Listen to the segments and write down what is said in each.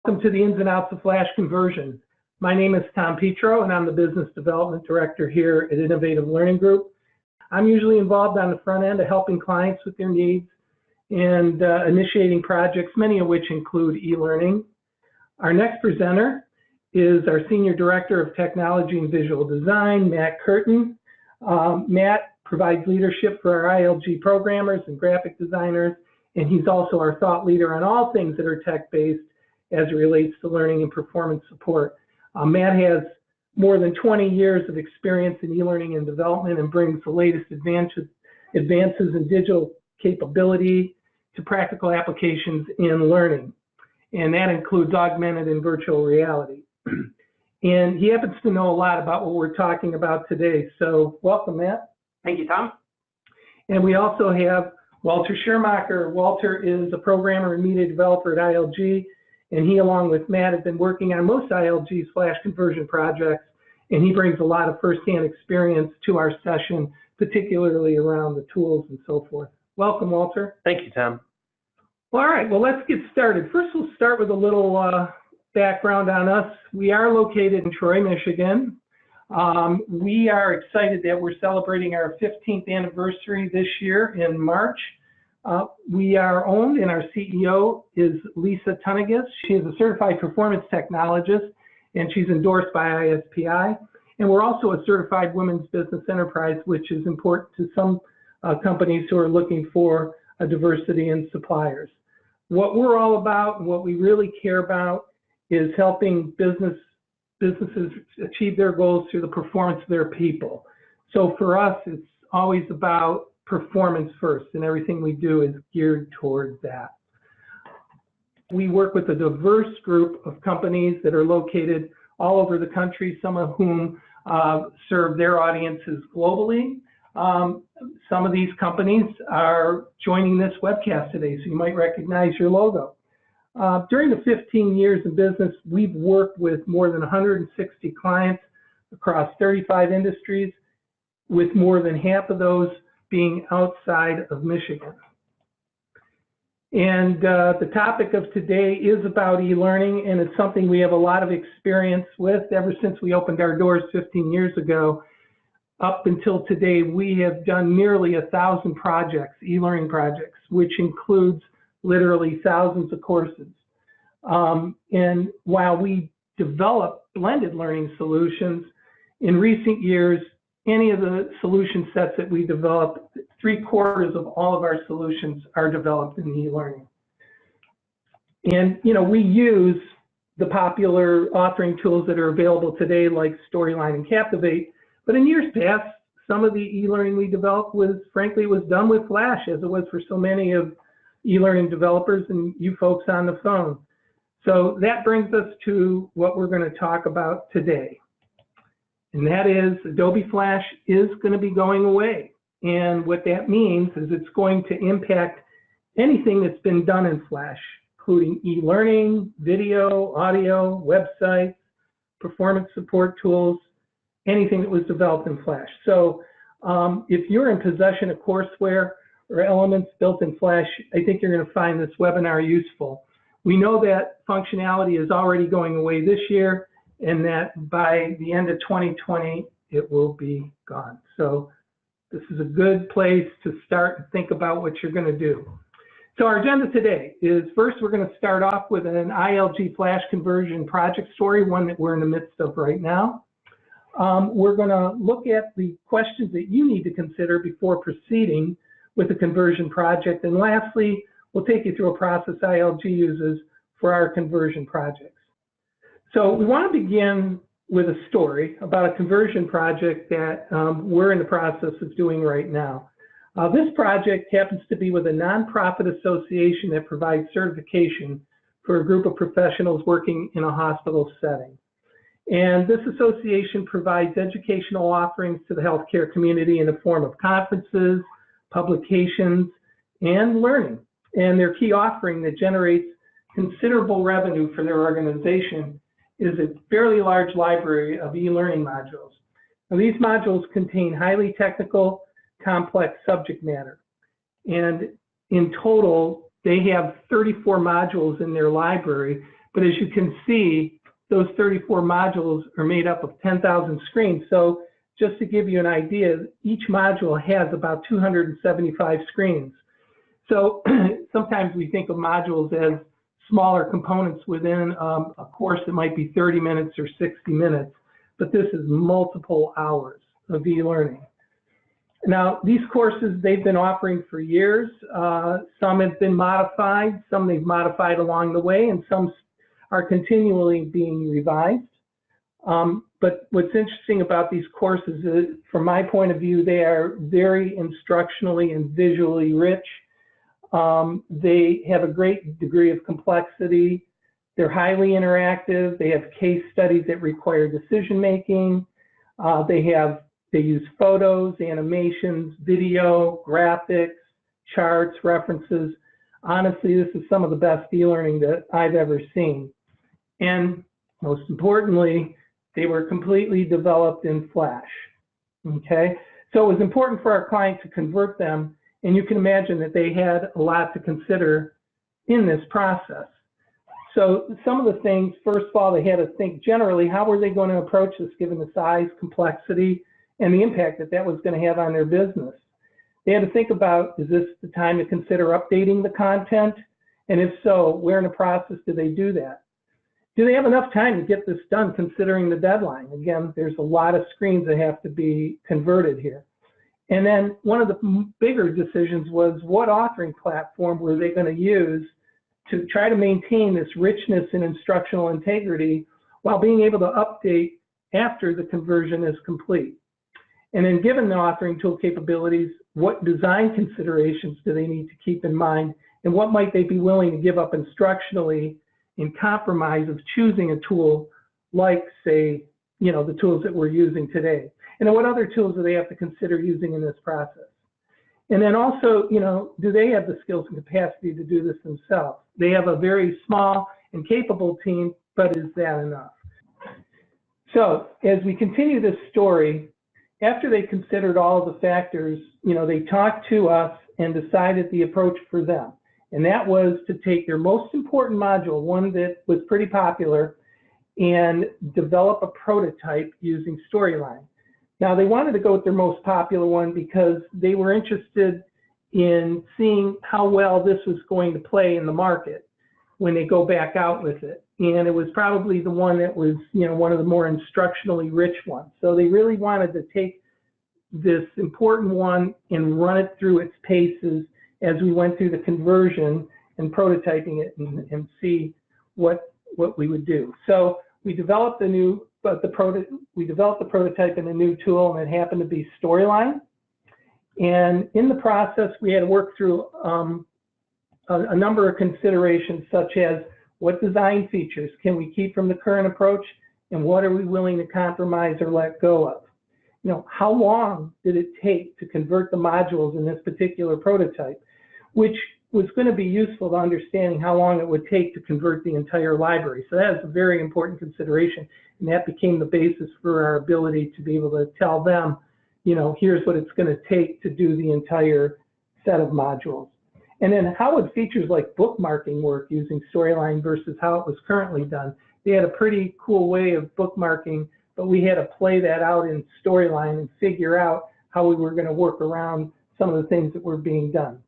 Welcome to the ins and outs of Flash conversion. My name is Tom Petro, and I'm the Business Development Director here at Innovative Learning Group. I'm usually involved on the front end of helping clients with their needs and initiating projects, many of which include e-learning. Our next presenter is our Senior Director of Technology and Visual Design, Matt Curtin. Matt provides leadership for our ILG programmers and graphic designers, and he's also our thought leader on all things that are tech-based as it relates to learning and performance support. Matt has more than 20 years of experience in e-learning and development and brings the latest advances in digital capability to practical applications in learning. And that includes augmented and virtual reality. And he happens to know a lot about what we're talking about today. So welcome, Matt. Thank you, Tom. And we also have Walter Schirmacher. Walter is a programmer and media developer at ILG. And he, along with Matt, have been working on most ILG's Flash conversion projects, and he brings a lot of firsthand experience to our session, particularly around the tools and so forth. Welcome, Walter. Thank you, Tom. Well, all right, well, let's get started. First, we'll start with a little background on us. We are located in Troy, Michigan. We are excited that we're celebrating our 15th anniversary this year in March. We are owned, and our CEO is Lisa Tunnegas. She is a certified performance technologist, and she's endorsed by ISPI. And we're also a certified women's business enterprise, which is important to some companies who are looking for a diversity in suppliers. What we're all about and what we really care about is helping businesses achieve their goals through the performance of their people. So for us, it's always about performance first, and everything we do is geared towards that. We work with a diverse group of companies that are located all over the country, some of whom serve their audiences globally. Some of these companies are joining this webcast today, so you might recognize your logo. During the 15 years of business, we've worked with more than 160 clients across 35 industries, with more than half of those being outside of Michigan. And the topic of today is about e-learning, and it's something we have a lot of experience with. Ever since we opened our doors 15 years ago, up until today, we have done nearly 1,000 projects, e-learning projects, which includes literally thousands of courses. And while we develop blended learning solutions, in recent years, any of the solution sets that we develop, 3/4 of all of our solutions are developed in e-learning. And, you know, we use the popular authoring tools that are available today, like Storyline and Captivate. But in years past, some of the e-learning we developed was, frankly, was done with Flash, as it was for so many of e-learning developers and you folks on the phone. So that brings us to what we're going to talk about today. And that is Adobe Flash is going to be going away. And what that means is it's going to impact anything that's been done in Flash, including e-learning, video, audio, websites, performance support tools, anything that was developed in Flash. So if you're in possession of courseware or elements built in Flash, I think you're going to find this webinar useful. We know that functionality is already going away this year, and that by the end of 2020, it will be gone. So this is a good place to start and think about what you're going to do. So our agenda today is, first, we're going to start off with an ILG Flash conversion project story, one that we're in the midst of right now. We're going to look at the questions that you need to consider before proceeding with the conversion project. And lastly, we'll take you through a process ILG uses for our conversion projects. So we want to begin with a story about a conversion project that we're in the process of doing right now. This project happens to be with a nonprofit association that provides certification for a group of professionals working in a hospital setting. And this association provides educational offerings to the healthcare community in the form of conferences, publications, and learning. And their key offering that generates considerable revenue for their organization is a fairly large library of e-learning modules. Now, these modules contain highly technical, complex subject matter. And in total, they have 34 modules in their library, But as you can see, those 34 modules are made up of 10,000 screens. So just to give you an idea, each module has about 275 screens. So sometimes we think of modules as smaller components within a course that might be 30 minutes or 60 minutes, but this is multiple hours of e-learning. Now, these courses they've been offering for years. Some have been modified, some they've modified along the way, and some are continually being revised. But what's interesting about these courses is, from my point of view, they are very instructionally and visually rich. They have a great degree of complexity. They're highly interactive. They have case studies that require decision making. They use photos, animations, video, graphics, charts, references. Honestly, this is some of the best e-learning that I've ever seen. And most importantly, they were completely developed in Flash. Okay, so it was important for our client to convert them, and you can imagine that they had a lot to consider in this process. So some of the things, first of all, they had to think generally, how were they going to approach this given the size, complexity, and the impact that that was going to have on their business. They had to think about, is this the time to consider updating the content? And if so, where in the process do they do that? Do they have enough time to get this done considering the deadline? Again, there's a lot of screens that have to be converted here. And then one of the bigger decisions was, what authoring platform were they going to use to try to maintain this richness and instructional integrity while being able to update after the conversion is complete? And then, given the authoring tool capabilities, what design considerations do they need to keep in mind, and what might they be willing to give up instructionally in compromise of choosing a tool like, say, the tools that we're using today? And then what other tools do they have to consider using in this process? And then also, do they have the skills and capacity to do this themselves? They have a very small and capable team, but is that enough? So as we continue this story, after they considered all of the factors, they talked to us and decided the approach for them. And that was to take their most important module, one that was pretty popular, and develop a prototype using Storyline. Now, they wanted to go with their most popular one because they were interested in seeing how well this was going to play in the market when they go back out with it. And it was probably the one that was, one of the more instructionally rich ones. So they really wanted to take this important one and run it through its paces as we went through the conversion and prototyping it and see what we would do. So we developed the prototype in a new tool, and it happened to be Storyline. And in the process, we had to work through a number of considerations, such as what design features can we keep from the current approach, and what are we willing to compromise or let go of? How long did it take to convert the modules in this particular prototype, which was going to be useful to understanding how long it would take to convert the entire library. So that is a very important consideration, and that became the basis for our ability to be able to tell them, here's what it's going to take to do the entire set of modules. And then how would features like bookmarking work using Storyline versus how it was currently done? They had a pretty cool way of bookmarking, but we had to play that out in Storyline and figure out how we were going to work around some of the things that were being done.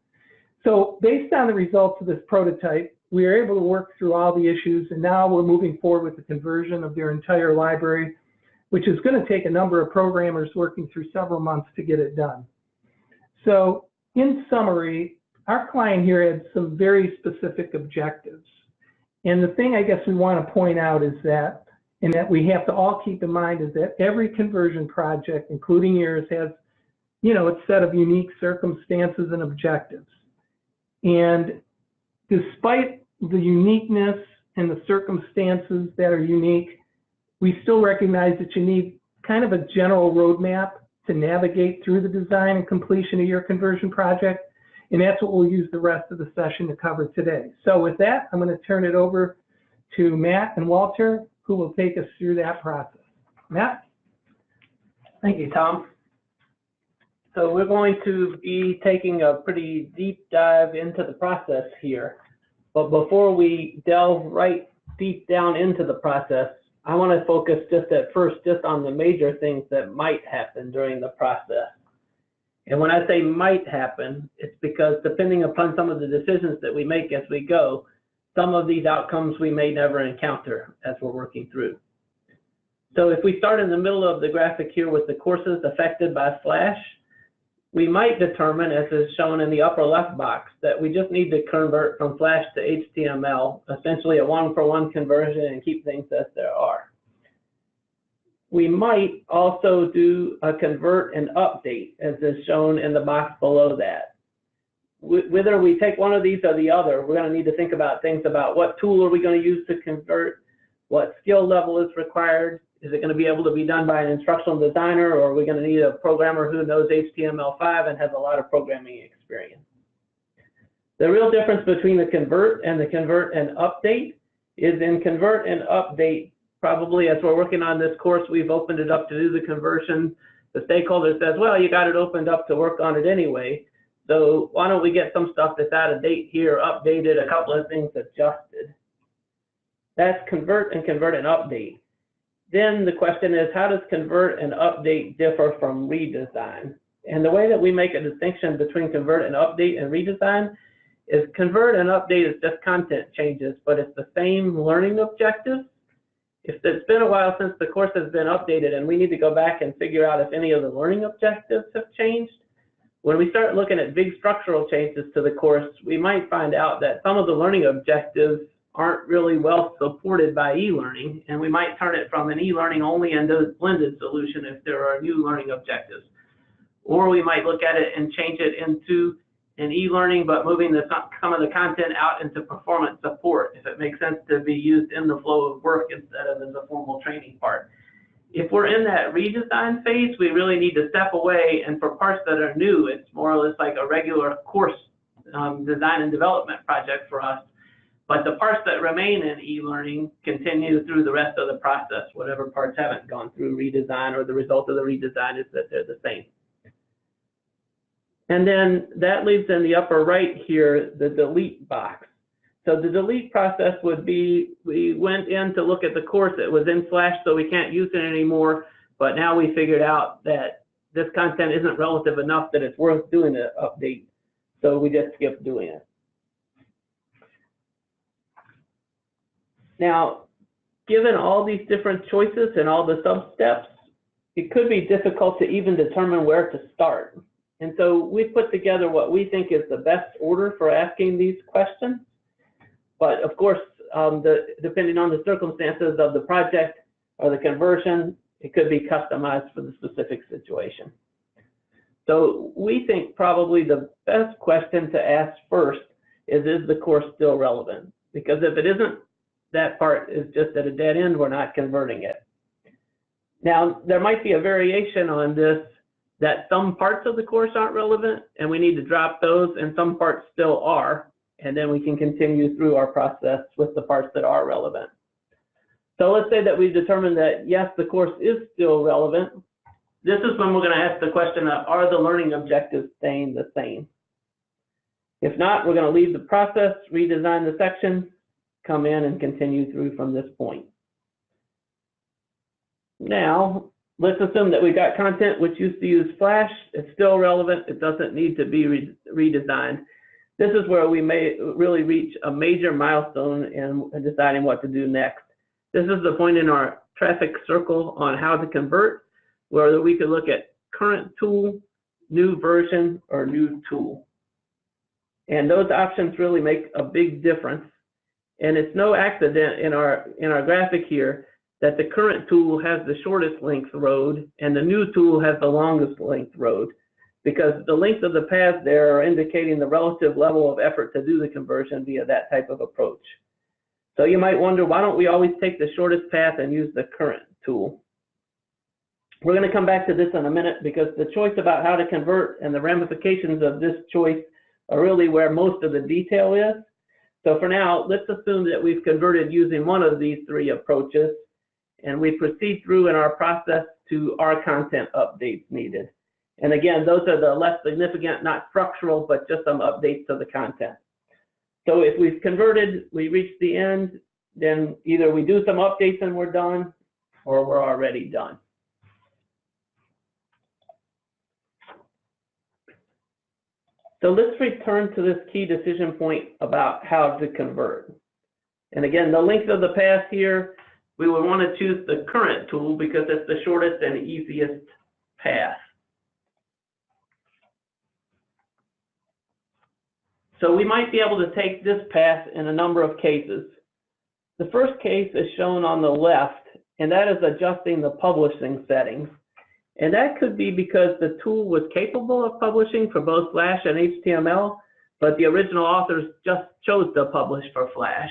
So based on the results of this prototype, we were able to work through all the issues, and now we're moving forward with the conversion of their entire library, which is going to take a number of programmers working through several months to get it done. So in summary, our client here had some very specific objectives. And the thing I guess we want to point out is that, and that we have to all keep in mind, is that every conversion project, including yours, has, its set of unique circumstances and objectives. And despite the uniqueness and the circumstances that are unique, we still recognize that you need kind of a general roadmap to navigate through the design and completion of your conversion project. And that's what we'll use the rest of the session to cover today. So with that, I'm going to turn it over to Matt and Walter, who will take us through that process. Matt? Thank you, Tom. So we're going to be taking a pretty deep dive into the process here. But before we delve right deep down into the process, I want to focus just at first just on the major things that might happen during the process. And when I say might happen, it's because depending upon some of the decisions that we make as we go, some of these outcomes we may never encounter as we're working through. So if we start in the middle of the graphic here with the courses affected by Flash, we might determine, as is shown in the upper left box, that we just need to convert from Flash to HTML, essentially a one-for-one conversion, and keep things as they are. We might also do a convert and update, as is shown in the box below that. Whether we take one of these or the other, we're going to need to think about things about what tool are we going to use to convert, what skill level is required. Is it going to be able to be done by an instructional designer, or are we going to need a programmer who knows HTML5 and has a lot of programming experience? The real difference between the convert and update is in convert and update, probably as we're working on this course, we've opened it up to do the conversion. The stakeholder says, well, you got it opened up to work on it anyway, so why don't we get some stuff that's out of date here, updated, a couple of things adjusted. That's convert and update. Then the question is, how does convert and update differ from redesign? And the way that we make a distinction between convert and update and redesign is convert and update is just content changes, but it's the same learning objectives. If it's been a while since the course has been updated and we need to go back and figure out if any of the learning objectives have changed, when we start looking at big structural changes to the course, we might find out that some of the learning objectives aren't really well supported by e-learning, and we might turn it from an e-learning only into a blended solution if there are new learning objectives. Or we might look at it and change it into an e-learning, but moving some of the content out into performance support, if it makes sense to be used in the flow of work instead of in the formal training part. If we're in that redesign phase, we really need to step away, and for parts that are new, it's more or less like a regular course design and development project for us. But the parts that remain in e-learning continue through the rest of the process, whatever parts haven't gone through redesign, or the result of the redesign is that they're the same. And then that leaves in the upper right here the delete box. So the delete process would be, we went in to look at the course, it was in Flash, so we can't use it anymore, but now we figured out that this content isn't relative enough that it's worth doing an update, so we just skip doing it. Now, given all these different choices and all the sub-steps, it could be difficult to even determine where to start. And so we put together what we think is the best order for asking these questions. But of course, depending on the circumstances of the project or the conversion, it could be customized for the specific situation. So we think probably the best question to ask first is the course still relevant? Because if it isn't, that part is just at a dead end, we're not converting it. Now, there might be a variation on this, that some parts of the course aren't relevant and we need to drop those, and some parts still are, and then we can continue through our process with the parts that are relevant. So let's say that we've determined that yes, the course is still relevant. This is when we're going to ask the question of, are the learning objectives staying the same? If not, we're going to leave the process, redesign the section, come in and continue through from this point. Now, let's assume that we've got content which used to use Flash. It's still relevant. It doesn't need to be redesigned. This is where we may really reach a major milestone in deciding what to do next. This is the point in our traffic circle on how to convert, where we could look at current tool, new version, or new tool. And those options really make a big difference. And it's no accident in our graphic here that the current tool has the shortest length road and the new tool has the longest length road, because the length of the paths there are indicating the relative level of effort to do the conversion via that type of approach. So you might wonder, why don't we always take the shortest path and use the current tool? We're going to come back to this in a minute, because the choice about how to convert and the ramifications of this choice are really where most of the detail is. So for now, let's assume that we've converted using one of these three approaches, and we proceed through in our process to our content updates needed. And again, those are the less significant, not structural, but just some updates to the content. So if we've converted, we reach the end, then either we do some updates and we're done, or we're already done. So let's return to this key decision point about how to convert. And again, the length of the path here, we would want to choose the current tool because it's the shortest and easiest path. So we might be able to take this path in a number of cases. The first case is shown on the left, and that is adjusting the publishing settings. And that could be because the tool was capable of publishing for both Flash and HTML, but the original authors just chose to publish for Flash.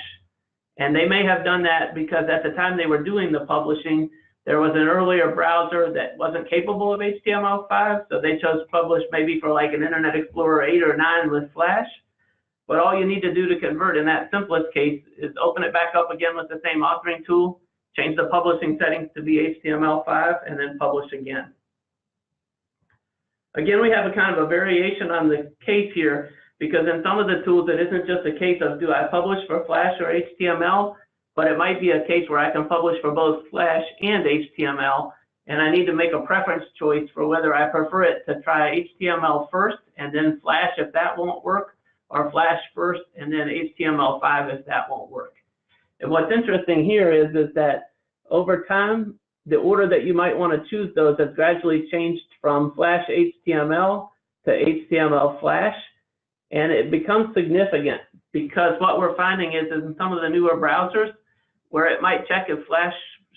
And they may have done that because at the time they were doing the publishing, there was an earlier browser that wasn't capable of HTML5, so they chose to publish maybe for like an Internet Explorer 8 or 9 with Flash. But all you need to do to convert in that simplest case is open it back up again with the same authoring tool, change the publishing settings to be HTML5, and then publish again. Again, we have a kind of a variation on the case here, because in some of the tools, it isn't just a case of do I publish for Flash or HTML, but it might be a case where I can publish for both Flash and HTML, and I need to make a preference choice for whether I prefer it to try HTML first and then Flash if that won't work, or Flash first and then HTML5 if that won't work. And what's interesting here is that over time, the order that you might want to choose those has gradually changed from Flash HTML to HTML Flash, and it becomes significant because what we're finding is in some of the newer browsers where it might check if Flash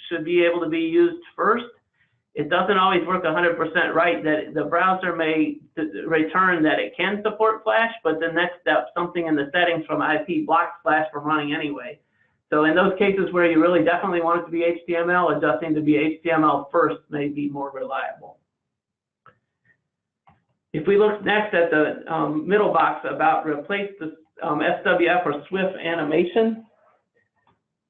should be able to be used first, it doesn't always work 100% right. That the browser may return that it can support Flash, but the next step, something in the settings from IP blocks Flash from running anyway. So in those cases where you really definitely want it to be HTML, adjusting to be HTML first may be more reliable. If we look next at the middle box about replace the SWF or Swift animation,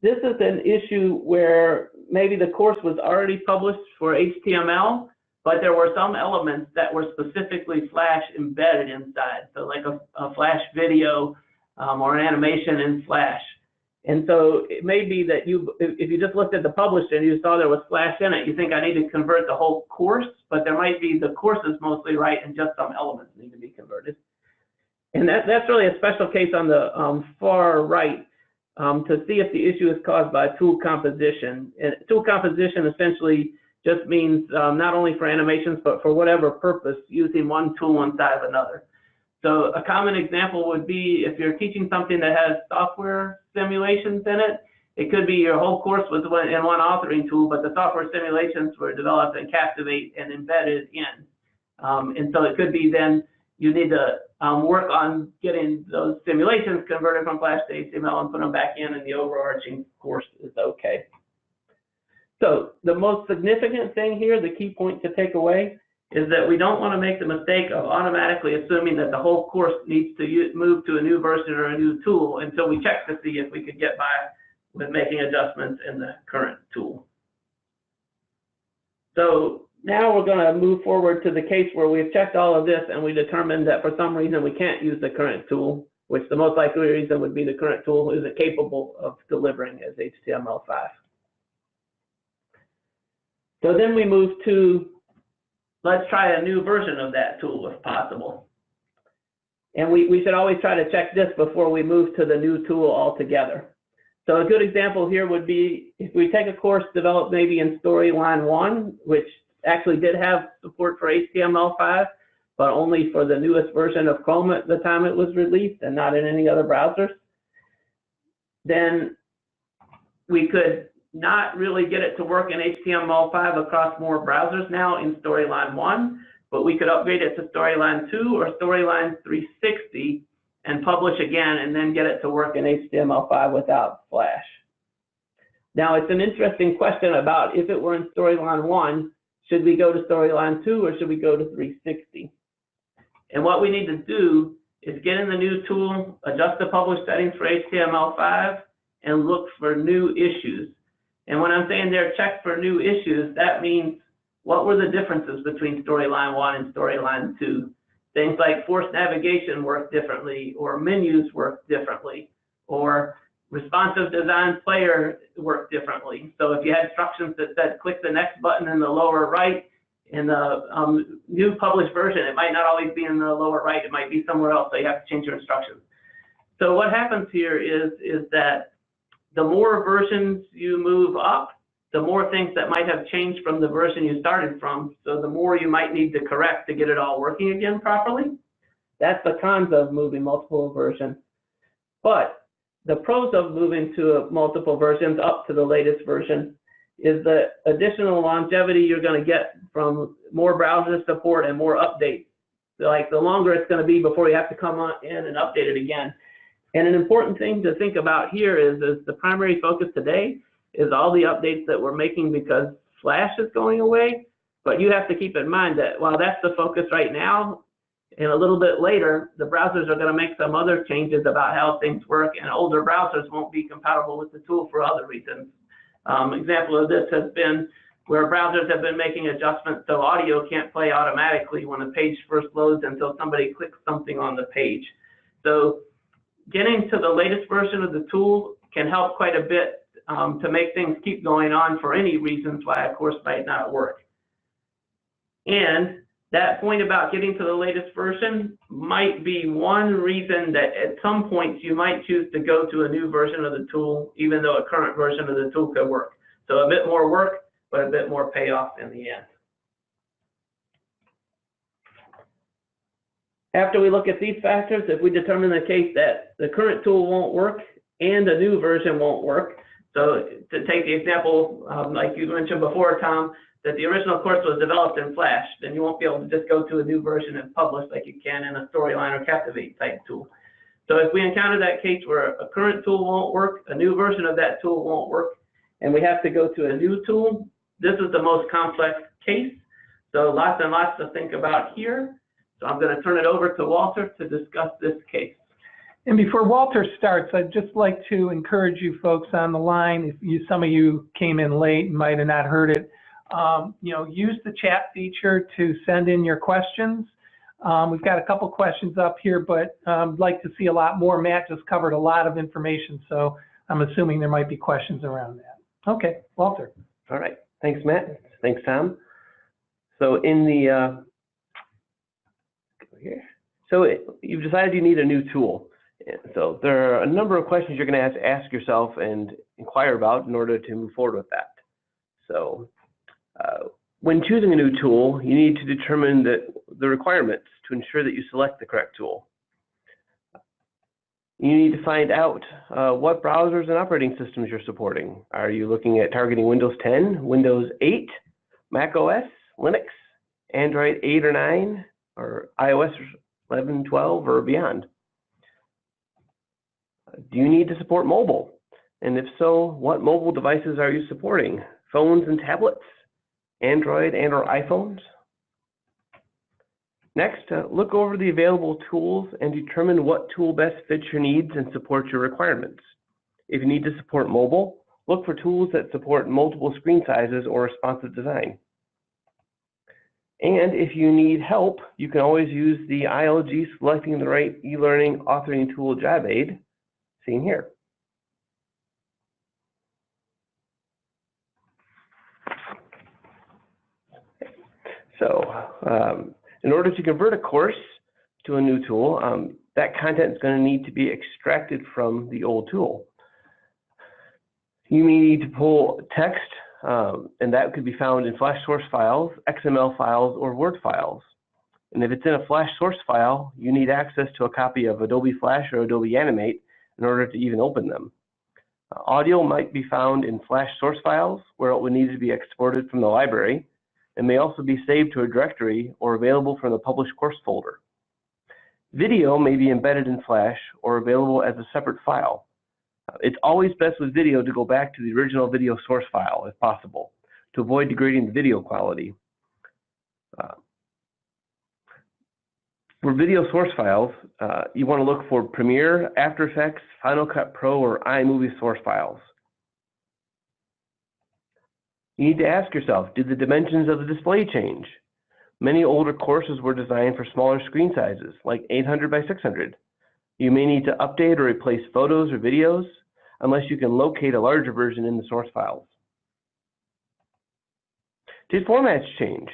this is an issue where maybe the course was already published for HTML, but there were some elements that were specifically Flash embedded inside. So like a Flash video or an animation in Flash. And so it may be that if you just looked at the publisher and you saw there was Flash in it, you think I need to convert the whole course, but there might be the course is mostly right and just some elements need to be converted. And that's really a special case on the far right to see if the issue is caused by tool composition. And tool composition essentially just means not only for animations, but for whatever purpose, using one tool inside of another. So a common example would be if you're teaching something that has software simulations in it, it could be your whole course was in one authoring tool, but the software simulations were developed in Captivate and embedded in. And so it could be then you need to work on getting those simulations converted from Flash to HTML and put them back in, and the overarching course is okay. So the most significant thing here, the key point to take away, is that we don't want to make the mistake of automatically assuming that the whole course needs to move to a new version or a new tool until we check to see if we could get by with making adjustments in the current tool. So now we're going to move forward to the case where we've checked all of this and we determined that for some reason we can't use the current tool, which the most likely reason would be the current tool isn't capable of delivering as HTML5. So then we move to let's try a new version of that tool if possible. And we should always try to check this before we move to the new tool altogether. So a good example here would be if we take a course developed maybe in Storyline 1, which actually did have support for HTML5, but only for the newest version of Chrome at the time it was released and not in any other browsers, then we could not really get it to work in HTML5 across more browsers now in Storyline 1, but we could upgrade it to Storyline 2 or Storyline 360 and publish again and then get it to work in HTML5 without Flash. Now, it's an interesting question about if it were in Storyline 1, should we go to Storyline 2 or should we go to 360? And what we need to do is get in the new tool, adjust the publish settings for HTML5, and look for new issues. And when I'm saying there, check for new issues, that means what were the differences between Storyline 1 and Storyline 2? Things like forced navigation work differently, or menus work differently, or responsive design player worked differently. So if you had instructions that said click the next button in the lower right, in the new published version, it might not always be in the lower right, it might be somewhere else, so you have to change your instructions. So what happens here is that the more versions you move up, the more things that might have changed from the version you started from, so the more you might need to correct to get it all working again properly. That's the cons of moving multiple versions. But the pros of moving to multiple versions up to the latest version is the additional longevity you're going to get from more browser support and more updates. So like the longer it's going to be before you have to come on in and update it again. And an important thing to think about here is the primary focus today is all the updates that we're making because Flash is going away. But you have to keep in mind that while that's the focus right now, and a little bit later, the browsers are going to make some other changes about how things work, and older browsers won't be compatible with the tool for other reasons. Example of this has been where browsers have been making adjustments so audio can't play automatically when a page first loads until somebody clicks something on the page. So getting to the latest version of the tool can help quite a bit to make things keep going on for any reasons why a course might not work. And that point about getting to the latest version might be one reason that at some points you might choose to go to a new version of the tool, even though a current version of the tool could work. So a bit more work, but a bit more payoff in the end. After we look at these factors, if we determine the case that the current tool won't work and a new version won't work, so to take the example, like you mentioned before, Tom, that the original course was developed in Flash, then you won't be able to just go to a new version and publish like you can in a Storyline or Captivate type tool. So if we encounter that case where a current tool won't work, a new version of that tool won't work, and we have to go to a new tool, this is the most complex case. So lots and lots to think about here. So I'm going to turn it over to Walter to discuss this case. And before Walter starts, I'd just like to encourage you folks on the line, if some of you came in late and might have not heard it, use the chat feature to send in your questions. We've got a couple questions up here, but I'd like to see a lot more. Matt just covered a lot of information, so I'm assuming there might be questions around that. Okay, Walter. All right, thanks, Matt. Thanks, Tom. So in the, you've decided you need a new tool. So there are a number of questions you're going to have to ask yourself and inquire about in order to move forward with that. So when choosing a new tool, you need to determine the requirements to ensure that you select the correct tool. You need to find out what browsers and operating systems you're supporting. Are you looking at targeting Windows 10, Windows 8, Mac OS, Linux, Android 8 or 9, or iOS 11, 12, or beyond? Do you need to support mobile? And if so, what mobile devices are you supporting? Phones and tablets, Android and or iPhones? Next, look over the available tools and determine what tool best fits your needs and supports your requirements. If you need to support mobile, look for tools that support multiple screen sizes or responsive design. And if you need help, you can always use the ILG Selecting the Right E-Learning Authoring Tool job aid, seen here. So in order to convert a course to a new tool, that content is going to need to be extracted from the old tool. You may need to pull text, and that could be found in Flash source files, XML files, or Word files. And if it's in a Flash source file, you need access to a copy of Adobe Flash or Adobe Animate in order to even open them. Audio might be found in Flash source files, where it would need to be exported from the library. It may also be saved to a directory or available from the published course folder. Video may be embedded in Flash or available as a separate file. It's always best with video to go back to the original video source file if possible, to avoid degrading the video quality. For video source files, you want to look for Premiere, After Effects, Final Cut Pro, or iMovie source files. You need to ask yourself, did the dimensions of the display change? Many older courses were designed for smaller screen sizes, like 800 by 600. You may need to update or replace photos or videos. unless you can locate a larger version in the source files. Did formats change?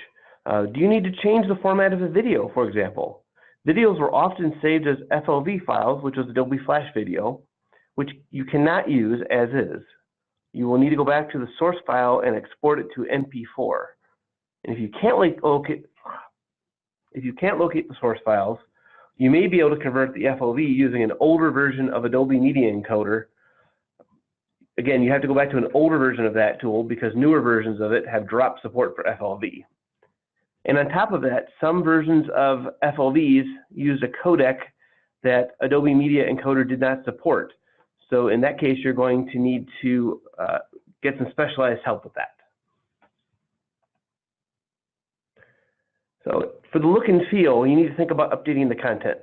Do you need to change the format of a video, for example? Videos were often saved as FLV files, which was Adobe Flash Video, which you cannot use as is. You will need to go back to the source file and export it to MP4. And if you can't locate the source files, you may be able to convert the FLV using an older version of Adobe Media Encoder. Again, you have to go back to an older version of that tool because newer versions of it have dropped support for FLV. And on top of that, some versions of FLVs used a codec that Adobe Media Encoder did not support. So in that case, you're going to need to get some specialized help with that. So for the look and feel, you need to think about updating the content.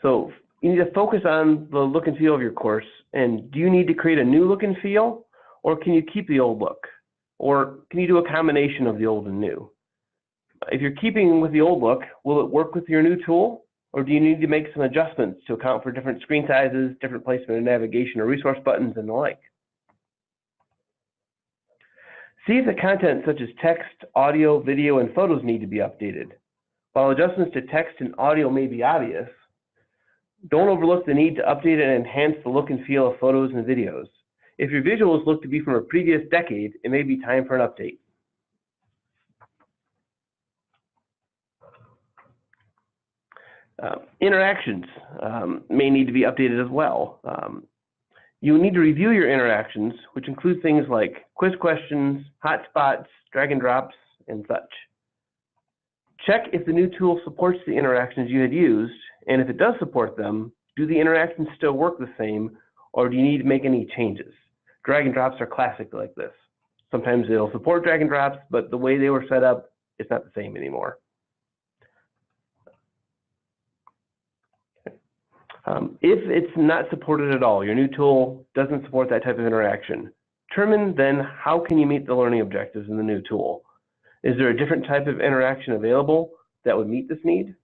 So you need to focus on the look and feel of your course. And do you need to create a new look and feel, or can you keep the old look? Or can you do a combination of the old and new? If you're keeping with the old look, will it work with your new tool? Or do you need to make some adjustments to account for different screen sizes, different placement of navigation or resource buttons, and the like? See if the content such as text, audio, video, and photos need to be updated. While adjustments to text and audio may be obvious, don't overlook the need to update and enhance the look and feel of photos and videos. If your visuals look to be from a previous decade, it may be time for an update. Interactions may need to be updated as well. You will need to review your interactions, which include things like quiz questions, hotspots, drag and drops, and such. Check if the new tool supports the interactions you had used, and if it does support them, do the interactions still work the same, or do you need to make any changes? Drag and drops are classic like this. Sometimes it'll support drag and drops, but the way they were set up, it's not the same anymore. If it's not supported at all, your new tool doesn't support that type of interaction, determine then how can you meet the learning objectives in the new tool. Is there a different type of interaction available that would meet this need?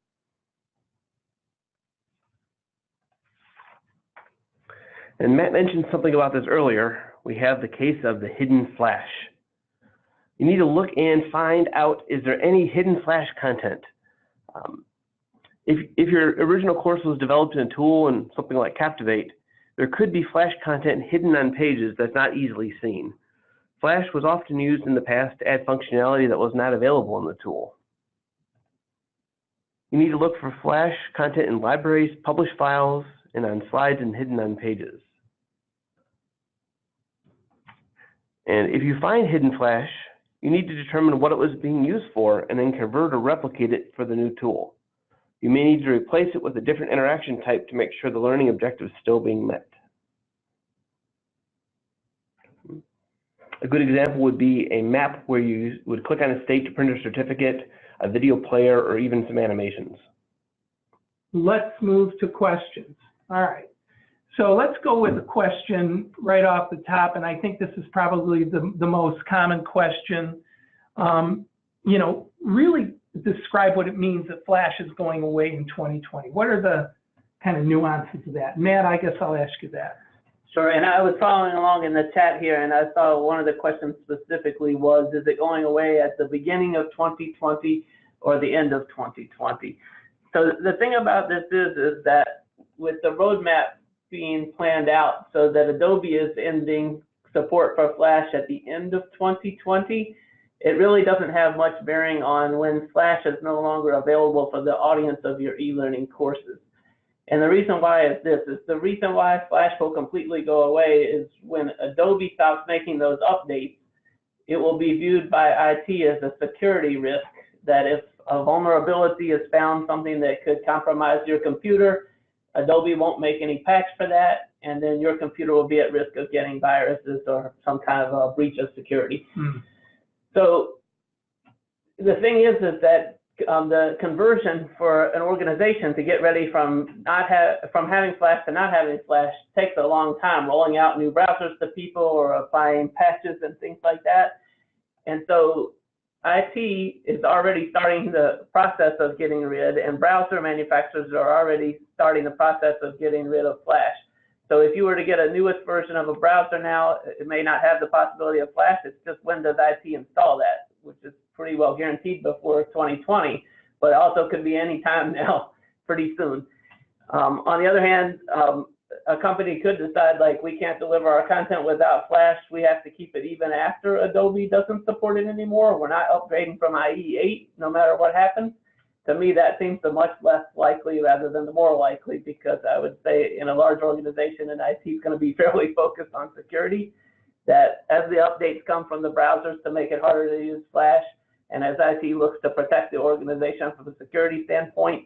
And Matt mentioned something about this earlier. We have the case of the hidden flash. You need to look and find out, is there any hidden flash content? If your original course was developed in a tool and something like Captivate, there could be flash content hidden on pages that's not easily seen. Flash was often used in the past to add functionality that was not available in the tool. You need to look for flash content in libraries, published files, and on slides and hidden on pages. And if you find hidden flash, you need to determine what it was being used for and then convert or replicate it for the new tool. You may need to replace it with a different interaction type to make sure the learning objective is still being met. A good example would be a map where you would click on a state to print a certificate, a video player, or even some animations. Let's move to questions. All right. So let's go with a question right off the top, and I think this is probably the most common question. You know, really describe what it means that Flash is going away in 2020. What are the kind of nuances of that? Matt, I guess I'll ask you that. Sure, and I was following along in the chat here, and I saw one of the questions specifically was, is it going away at the beginning of 2020 or the end of 2020? So the thing about this is that with the roadmap being planned out so that Adobe is ending support for Flash at the end of 2020, it really doesn't have much bearing on when Flash is no longer available for the audience of your e-learning courses. And the reason why is this, is the reason why Flash will completely go away is when Adobe stops making those updates, it will be viewed by IT as a security risk, that if a vulnerability is found, something that could compromise your computer, Adobe won't make any patch for that, and then your computer will be at risk of getting viruses or some kind of a breach of security. So the thing is that the conversion for an organization to get ready from having Flash to not having Flash takes a long time, rolling out new browsers to people or applying patches and things like that. And so IT is already starting the process of getting rid, and browser manufacturers are already starting the process of getting rid of Flash. So if you were to get a newest version of a browser now, it may not have the possibility of Flash. It's just when does IT install that, which is pretty well guaranteed before 2020, but it also could be any time now, pretty soon. On the other hand, a company could decide, like, we can't deliver our content without Flash. We have to keep it even after Adobe doesn't support it anymore. We're not upgrading from IE 8 no matter what happens. To me, that seems the much less likely rather than the more likely, because I would say in a large organization, and IT is going to be fairly focused on security, that as the updates come from the browsers to make it harder to use Flash, and as IT looks to protect the organization from a security standpoint,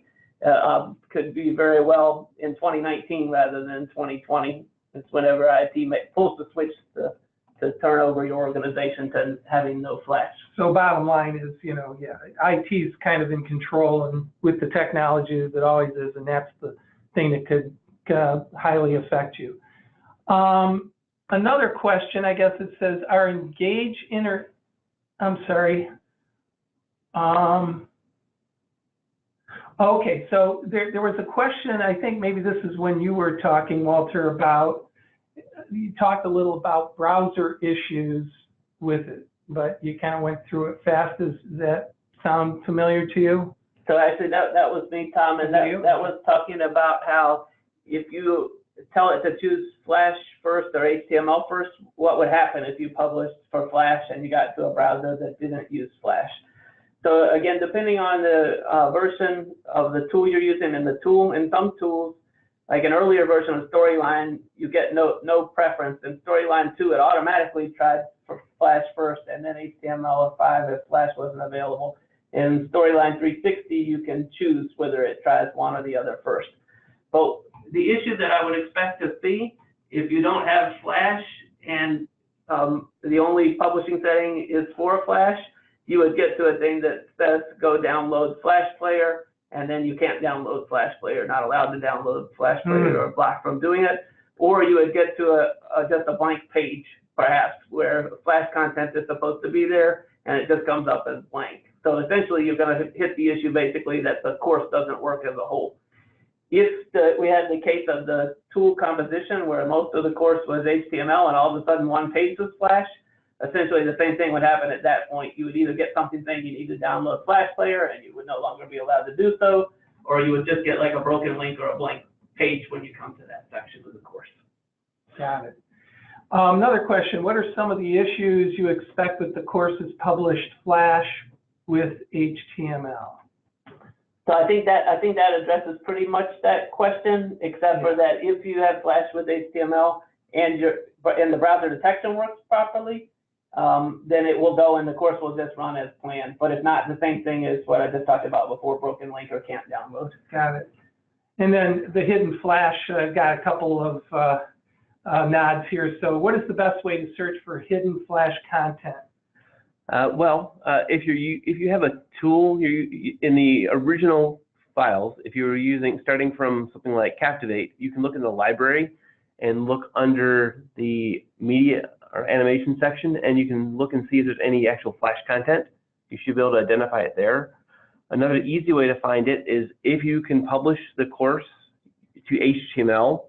could be very well in 2019 rather than 2020. It's whenever IT pulls the switch to turn over your organization to having no Flash. So bottom line is, IT is kind of in control, and with the technology as it always is, and that's the thing that could highly affect you. Another question, I guess it says, are engage I'm sorry. Okay, so there was a question, I think maybe this is when you were talking, Walter, about, you talked a little about browser issues with it, but you kind of went through it fast. Does that sound familiar to you? So actually that was me, Tom, and that was talking about how if you tell it to choose Flash first or HTML first, what would happen if you published for Flash and you got to a browser that didn't use Flash. So again, depending on the version of the tool you're using and the tool, in some tools, like an earlier version of Storyline, you get no preference. In Storyline 2, it automatically tried for Flash first and then HTML5 if Flash wasn't available. In Storyline 360, you can choose whether it tries one or the other first. But the issue that I would expect to see if you don't have Flash and the only publishing setting is for Flash, you would get to a thing that says go download Flash Player, and then you can't download Flash Player, not allowed to download Flash Player or blocked from doing it. Or you would get to just a blank page, perhaps, where Flash content is supposed to be there, and it just comes up as blank. So essentially, you're going to hit the issue, basically, that the course doesn't work as a whole. If we had the case of the tool composition, where most of the course was HTML, and all of a sudden one page was Flash, essentially the same thing would happen at that point. You would either get something saying you need to download Flash Player and you would no longer be allowed to do so, or you would just get like a broken link or a blank page when you come to that section of the course. Got it. Another question, what are some of the issues you expect with the courses published Flash with HTML? So I think that addresses pretty much that question, except for that if you have Flash with HTML and the browser detection works properly, then it will go and the course will just run as planned. But if not, the same thing as what I just talked about before, broken link or can't download. Got it. And then the hidden Flash, I've got a couple of nods here. So what is the best way to search for hidden Flash content? If you have a tool in the original files, if you were starting from something like Captivate, you can look in the library and look under the media or animation section, and you can look and see if there's any actual Flash content. You should be able to identify it there. Another easy way to find it is if you can publish the course to HTML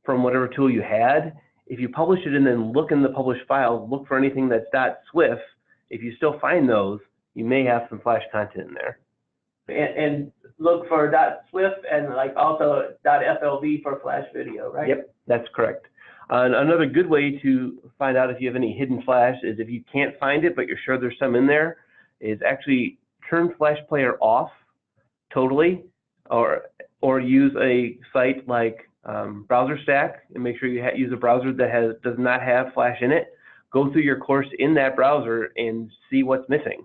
from whatever tool you had. If you publish it and then look in the published files, look for anything that's .swift. If you still find those, you may have some Flash content in there. And look for .swift and like also .flv for Flash video, right? Yep, that's correct. Another good way to find out if you have any hidden Flash is if you can't find it, but you're sure there's some in there, is actually turn Flash Player off totally, or use a site like Browser Stack and make sure you use a browser that does not have Flash in it. Go through your course in that browser and see what's missing.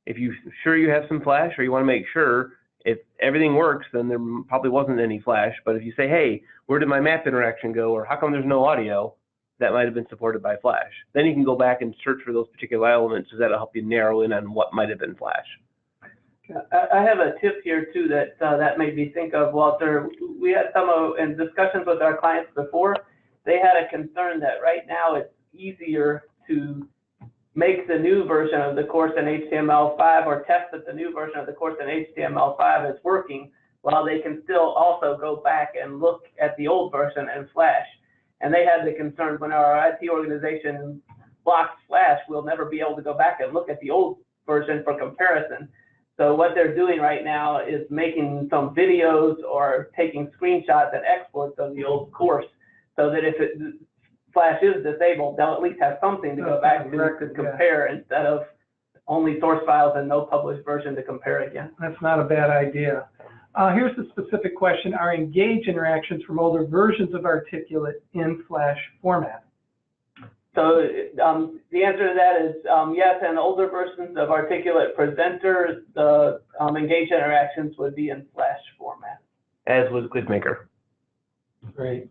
If you're sure you have some Flash, or you want to make sure if everything works, then there probably wasn't any Flash. But if you say, hey, where did my map interaction go, or how come there's no audio, that might have been supported by Flash. Then you can go back and search for those particular elements, so that'll help you narrow in on what might have been Flash. I have a tip here too that made me think of, Walter. We had in discussions with our clients before, they had a concern that right now it's easier to make the new version of the course in HTML5 or test that the new version of the course in HTML5 is working while they can still also go back and look at the old version and Flash. And they had the concern when our IT organization blocks Flash, we'll never be able to go back and look at the old version for comparison. So what they're doing right now is making some videos or taking screenshots and exports of the old course, so that if Flash is disabled, they'll at least have something to go back to compare, instead of only source files and no published version to compare against. That's not a bad idea. Here's a specific question. Are Engage interactions from older versions of Articulate in Flash format? So the answer to that is yes, and older versions of Articulate presenters, the Engage interactions would be in Flash format. As was GridMaker. Great.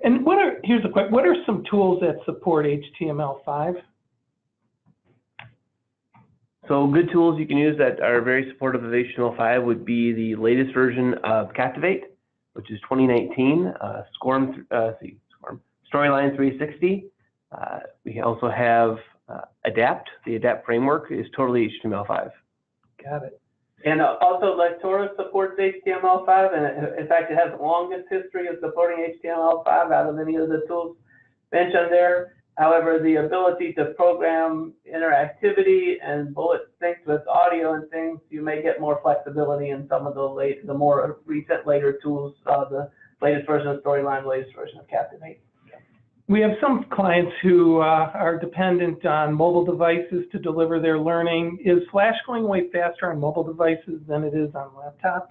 And here's a quick, what are some tools that support HTML5? So good tools you can use that are very supportive of HTML5 would be the latest version of Captivate, which is 2019, Storyline 360. We also have Adapt. The Adapt framework is totally HTML5. Got it. And also Lectora supports HTML5, and in fact it has the longest history of supporting HTML5 out of any of the tools mentioned there. However, the ability to program interactivity and bullet syncs with audio and things, you may get more flexibility in some of the more recent later tools, the latest version of Storyline, latest version of Captivate. We have some clients who are dependent on mobile devices to deliver their learning. Is Flash going way faster on mobile devices than it is on laptops?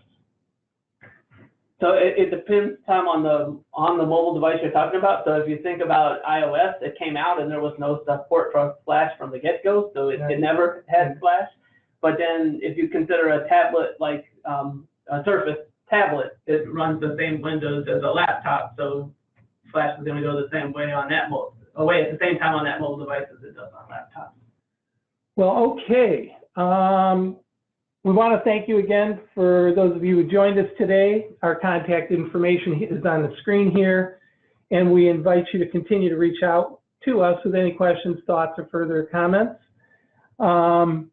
So it depends, Tom, on the mobile device you're talking about. So if you think about iOS, it came out and there was no support for Flash from the get-go, so it never had Flash. But then if you consider a tablet like a Surface tablet, it runs the same Windows as a laptop, so Flash is going to go the same way on that at the same time on that mobile device as it does on laptop. Well, okay. We want to thank you again for those of you who joined us today. Our contact information is on the screen here, and we invite you to continue to reach out to us with any questions, thoughts, or further comments. ILG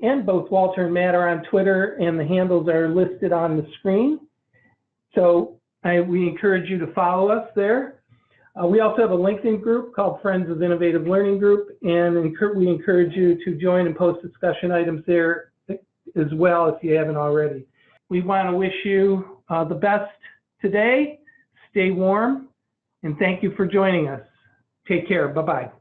and both Walter and Matt are on Twitter, and the handles are listed on the screen. So we encourage you to follow us there. We also have a LinkedIn group called Friends of Innovative Learning Group, and we encourage you to join and post discussion items there as well if you haven't already. We want to wish you the best today. Stay warm, and thank you for joining us. Take care. Bye-bye.